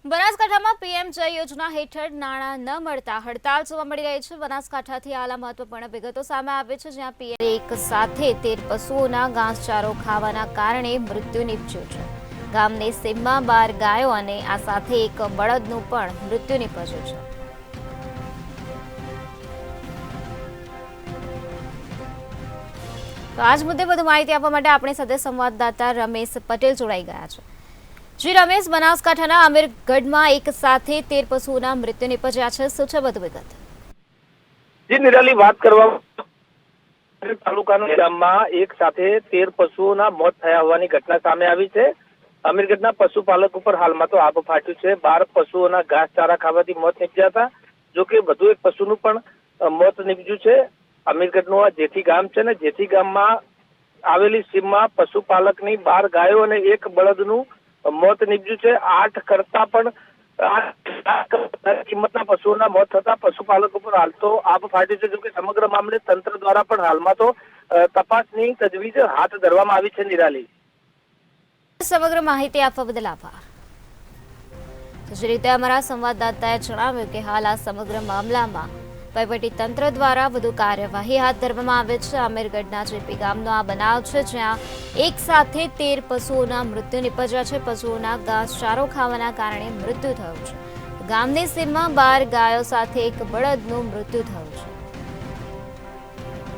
બનાસકાંઠામાં પીએમ જય યોજના હેઠળ નાણાં ન મળતા હડતાળ જોવા મળી રહી છે। બનાસકાંઠાથી હાલ મહત્વપૂર્ણ વિગતો સામે આવી છે, જ્યાં પીએમ એક સાથે 13 પશુઓના ઘાસચારો ખાવાના કારણે મૃત્યુ નીપજ્યું છે। ગામની સીમમાં 12 ગાયો અને આ સાથે એક બળદનું પણ મૃત્યુ નીપજ્યું છે। તો આજ મુદ્દે વધુ માહિતી આપવા માટે આપણી સાથે સંવાદદાતા રમેશ પટેલ જોડાઈ ગયા છે। જી રમેશ, બનાસકાંઠાના અમીરગઢમાં એક સાથે 13 પશુઓના મૃત્યુ નીપજ્યા છે, શું છે વધુ વિગત? જી નિરાલી, વાત કરવામાં તાલુકાના ગામમાં એક સાથે 13 પશુઓના મોત થયા હોવાની ઘટના સામે આવી છે। અમીરગઢના પશુપાલક ઉપર હાલમાં તો આબ ફાટ્યું છે। 12 પશુઓના ઘાસચારા ખાવાથી મોત નીપજ્યા હતા, જોકે વધુ એક પશુનું પણ મોત નીપજ્યું છે। અમીરગઢનું આ જેઠી ગામ છે ને જેઠી ગામમાં આવેલી સીમમાં પશુપાલકની 12 ગાયો અને એક બળદનું મોત નીપજ્યું છે। 8 કરતા પણ કિંમતના પશુઓના મોત થતા પશુપાલક ઉપર હાલ તો આબ ફાટ્યું છે। જોકે સમગ્ર મામલે તંત્ર દ્વારા પણ હાલમાં તો તપાસની તજવીજ હાથ ધરવામાં આવી છે। નિરાલી, સમગ્ર માહિતી આપવા બદલ આભાર। જે રીતે અમારા સંવાદદાતાએ જણાવ્યું કે હાલ આ સમગ્ર મામલામાં વહીવટી તંત્ર દ્વારા વધુ કાર્યવાહી હાથ ધરવામાં આવે છે। અમીરગઢના જેપી ગામનો આ બનાવ છે, જ્યાં એક સાથે 13 પશુઓના મૃત્યુ નીપજ્યા છે। પશુઓના ઘાસચારો ખાવાના કારણે મૃત્યુ થયું છે। ગામની સીમમાં 12 ગાયો સાથે એક બળદનું મૃત્યુ થયું છે।